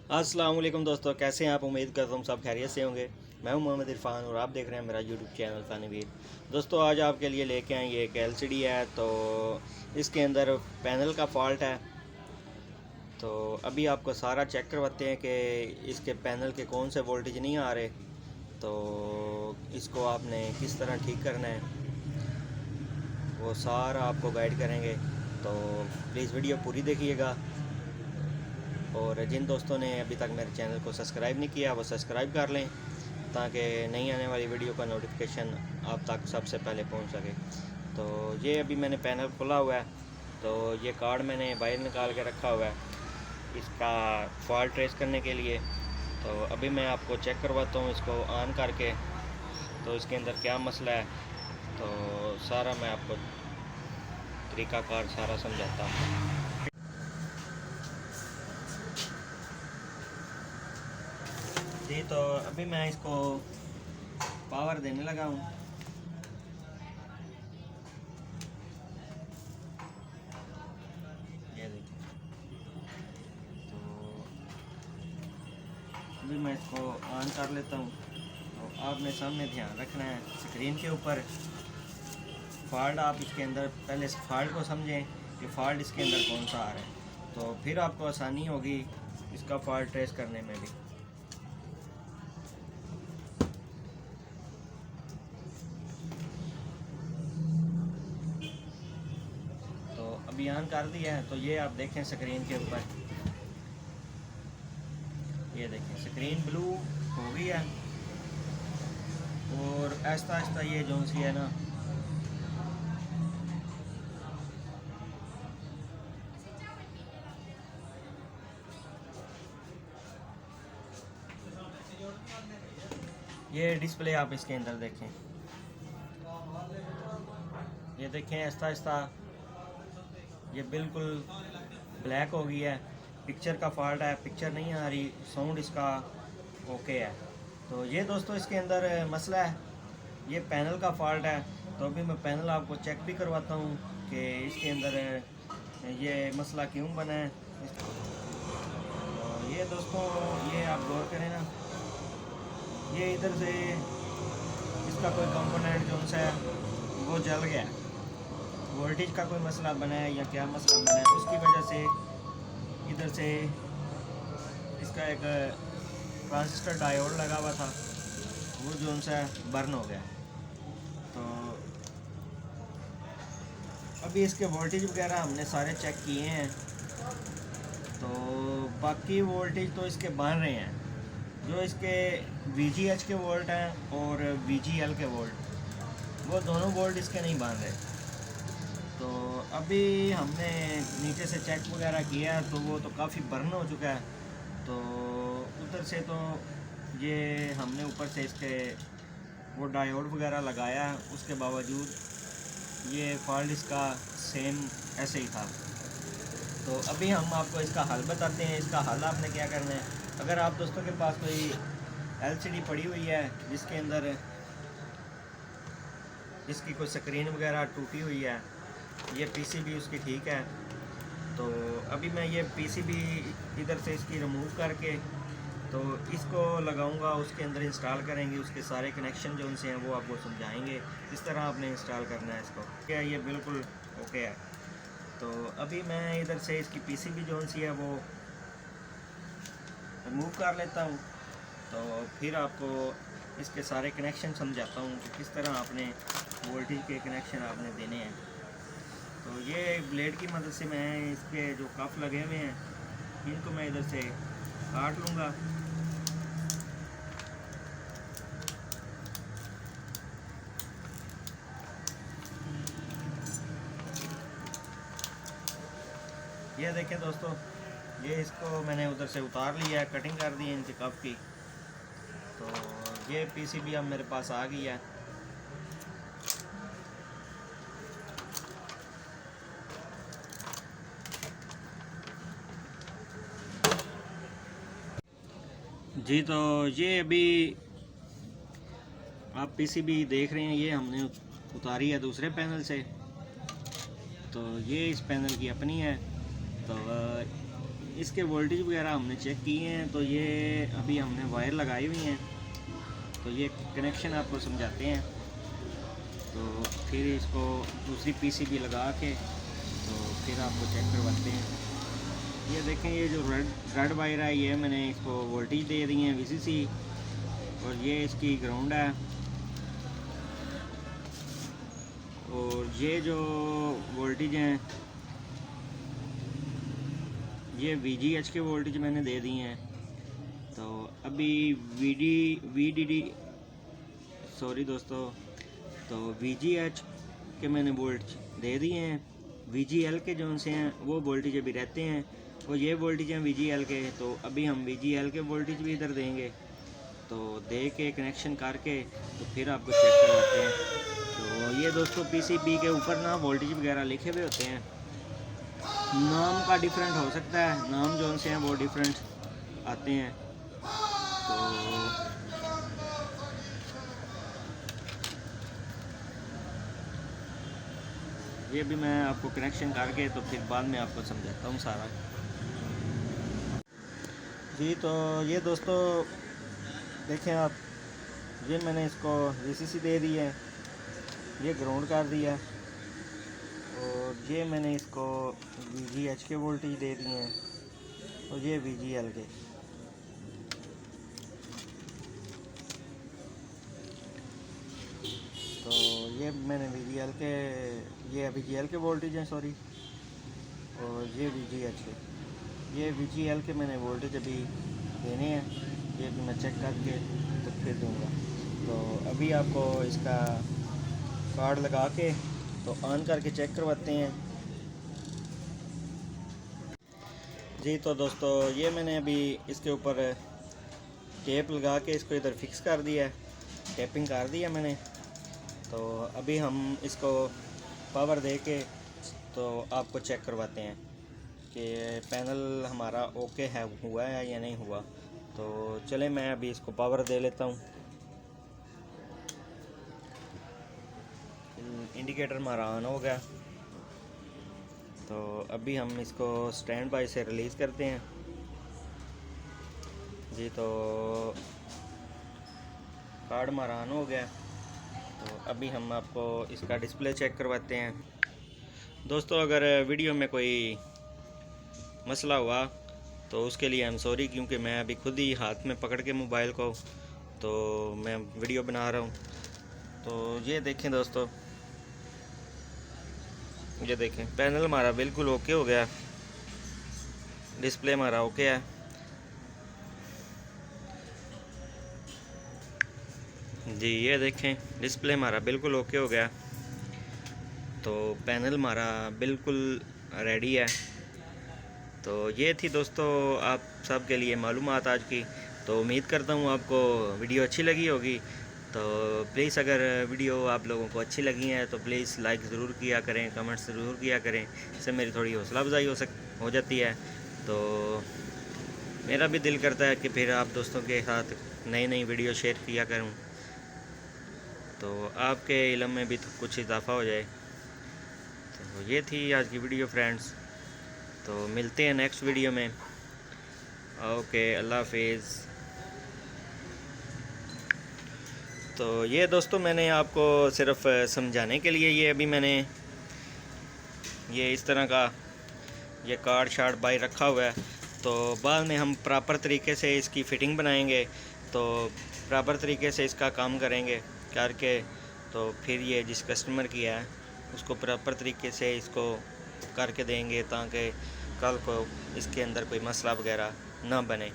अस्सलाम वालेकुम दोस्तों, कैसे हैं आप। उम्मीद करता हूँ सब खैरियत से होंगे। मैं हूं मोहम्मद इरफान और आप देख रहे हैं मेरा यूट्यूब चैनल फ़ानी। दोस्तों आज आपके लिए लेके आए ये एक एलसीडी है। तो इसके अंदर पैनल का फॉल्ट है। तो अभी आपको सारा चेक करवाते हैं कि इसके पैनल के कौन से वोल्टेज नहीं आ रहे, तो इसको आपने किस तरह ठीक करना है वो सारा आपको गाइड करेंगे। तो प्लीज़ वीडियो पूरी देखिएगा। और जिन दोस्तों ने अभी तक मेरे चैनल को सब्सक्राइब नहीं किया वो सब्सक्राइब कर लें, ताकि नई आने वाली वीडियो का नोटिफिकेशन आप तक सबसे पहले पहुंच सके। तो ये अभी मैंने पैनल खोला हुआ है, तो ये कार्ड मैंने बाहर निकाल के रखा हुआ है इसका फॉल्ट ट्रेस करने के लिए। तो अभी मैं आपको चेक करवाता हूँ इसको ऑन करके, तो इसके अंदर क्या मसला है, तो सारा मैं आपको तरीक़ाकार सारा समझाता हूँ। जी तो अभी मैं इसको पावर देने लगा हूँ। ये देखिए, तो अभी मैं इसको ऑन कर लेता हूँ। तो आपने सामने ध्यान रखना है स्क्रीन के ऊपर फॉल्ट। आप इसके अंदर पहले फॉल्ट को समझें कि फॉल्ट इसके अंदर कौन सा आ रहा है, तो फिर आपको आसानी होगी इसका फॉल्ट ट्रेस करने में भी। तो अभी ऑन कर दिया है, तो ये आप देखें स्क्रीन के ऊपर, ये देखें स्क्रीन ब्लू हो गई है। और आहिस्ता आहिस्ता ये जो सी है ना, ये डिस्प्ले आप इसके अंदर देखें, ये देखें आहिस्ता आहिस्ता ये बिल्कुल ब्लैक हो गई है। पिक्चर का फॉल्ट है, पिक्चर नहीं आ रही, साउंड इसका ओके है। तो ये दोस्तों इसके अंदर मसला है, ये पैनल का फॉल्ट है। तो अभी मैं पैनल आपको चेक भी करवाता हूँ कि इसके अंदर ये मसला क्यों बना है। तो ये दोस्तों ये आप गौर करें ना, ये इधर से इसका कोई कंपोनेंट जो सा है वो जल गया है। वोल्टेज का कोई मसला बना है या क्या मसला बना है, उसकी वजह से इधर से इसका एक ट्रांजिस्टर डायोड लगा हुआ था वो जो सा बर्न हो गया। तो अभी इसके वोल्टेज वगैरह हमने सारे चेक किए हैं, तो बाकी वोल्टेज तो इसके बन रहे हैं। जो इसके VGH के वोल्ट हैं और VGL के वोल्ट, वो दोनों वोल्ट इसके नहीं बन रहे। तो अभी हमने नीचे से चेक वगैरह किया तो वो तो काफ़ी बर्न हो चुका है। तो उधर से तो ये हमने ऊपर से इसके वो डायोड वगैरह लगाया, उसके बावजूद ये फॉल्ट इसका सेम ऐसे ही था। तो अभी हम आपको इसका हल बताते हैं। इसका हल आपने क्या करना है, अगर आप दोस्तों के पास कोई LCD पड़ी हुई है जिसके अंदर इसकी कोई स्क्रीन वगैरह टूटी हुई है, ये PCB उसकी ठीक है, तो अभी मैं ये PCB इधर से इसकी रिमूव करके तो इसको लगाऊंगा, उसके अंदर इंस्टॉल करेंगे। उसके सारे कनेक्शन जो उनसे हैं वो आपको समझाएंगे किस तरह आपने इंस्टॉल करना है इसको। क्या ये बिल्कुल ओके है। तो अभी मैं इधर से इसकी PCB जो सी है वो रिमूव कर लेता हूँ, तो फिर आपको इसके सारे कनेक्शन समझाता हूँ कि किस तरह आपने वोल्टेज के कनेक्शन आपने देने हैं। तो ये ब्लेड की मदद से मैं इसके जो कफ लगे हुए हैं इनको मैं इधर से काट लूँगा। ये देखें दोस्तों, ये इसको मैंने उधर से उतार लिया है, कटिंग कर दी है इनके कफ की। तो ये PCB अब मेरे पास आ गई है। जी तो ये अभी आप PCB देख रहे हैं, ये हमने उतारी है दूसरे पैनल से। तो ये इस पैनल की अपनी है। तो इसके वोल्टेज वगैरह हमने चेक किए हैं। तो ये अभी हमने वायर लगाई हुई हैं, तो ये कनेक्शन आपको समझाते हैं। तो फिर इसको दूसरी पीसीबी लगा के तो फिर आपको चेक करवाते हैं। ये देखें, ये जो रेड वायर है ये मैंने इसको वोल्टेज दे दी है VCC, और ये इसकी ग्राउंड है। और ये जो वोल्टेज हैं ये VGH के वोल्टेज मैंने दे दी हैं। तो अभी VDD सॉरी दोस्तों, तो VGH के मैंने वोल्टेज दे दिए हैं। VGL के जो से हैं वो वोल्टेज अभी रहते हैं, और ये वोल्टेज हैं VGL के। तो अभी हम VGL के वोल्टेज भी इधर देंगे, तो दे के कनेक्शन करके तो फिर आपको चेक करवाते हैं। तो ये दोस्तों PCB के ऊपर ना वोल्टेज वगैरह लिखे हुए होते हैं। नाम का डिफरेंट हो सकता है, नाम जो से हैं वो डिफरेंट आते हैं। तो ये भी मैं आपको कनेक्शन करके तो फिर बाद में आपको समझाता हूँ सारा जी। तो ये दोस्तों देखें आप, ये मैंने इसको VCC दे दी है, ये ग्राउंड कर दिया, और ये मैंने इसको VGH के वोल्टेज दे दिए हैं, और ये VGL के। तो ये मैंने VGL के, ये VGL के वोल्टेज हैं सॉरी, और ये VGH के। ये VGL के मैंने वोल्टेज अभी देने हैं, ये भी मैं चेक करके तो फिर दूँगा। तो अभी आपको इसका कार्ड लगा के तो ऑन करके चेक करवाते हैं जी। तो दोस्तों ये मैंने अभी इसके ऊपर टेप लगा के इसको इधर फिक्स कर दिया है, टेपिंग कर दिया मैंने। तो अभी हम इसको पावर दे के तो आपको चेक करवाते हैं कि पैनल हमारा ओके है, हुआ है या नहीं हुआ। तो चले मैं अभी इसको पावर दे लेता हूँ। इंडिकेटर हमारा ऑन हो गया, तो अभी हम इसको स्टैंड बाय से रिलीज़ करते हैं जी। तो कार्ड हमारा ऑन हो गया, तो अभी हम आपको इसका डिस्प्ले चेक करवाते हैं। दोस्तों अगर वीडियो में कोई मसला हुआ तो उसके लिए हम सॉरी, क्योंकि मैं अभी खुद ही हाथ में पकड़ के मोबाइल को तो मैं वीडियो बना रहा हूँ। तो ये देखें दोस्तों, ये देखें पैनल हमारा बिल्कुल ओके हो गया, डिस्प्ले हमारा ओके है जी। ये देखें डिस्प्ले हमारा बिल्कुल ओके हो गया, तो पैनल हमारा बिल्कुल रेडी है। तो ये थी दोस्तों आप सब के लिए मालूमात आज की। तो उम्मीद करता हूँ आपको वीडियो अच्छी लगी होगी। तो प्लीज़ अगर वीडियो आप लोगों को अच्छी लगी है तो प्लीज़ लाइक ज़रूर किया करें, कमेंट्स ज़रूर किया करें, इससे मेरी थोड़ी हौसला अफजाई हो जाती है। तो मेरा भी दिल करता है कि फिर आप दोस्तों के साथ नई नई वीडियो शेयर किया करूं, तो आपके इल्म में भी तो कुछ इजाफा हो जाए। तो ये थी आज की वीडियो फ्रेंड्स, तो मिलते हैं नेक्स्ट वीडियो में। ओके, अल्लाह हाफिज़। तो ये दोस्तों मैंने आपको सिर्फ समझाने के लिए ये अभी मैंने ये इस तरह का ये कार्ड शार्ड बाई रखा हुआ है। तो बाद में हम प्रॉपर तरीके से इसकी फ़िटिंग बनाएंगे, तो प्रॉपर तरीके से इसका काम करेंगे करके, तो फिर ये जिस कस्टमर की है उसको प्रॉपर तरीके से इसको करके देंगे, ताकि कल को इसके अंदर कोई मसला वगैरह ना बने।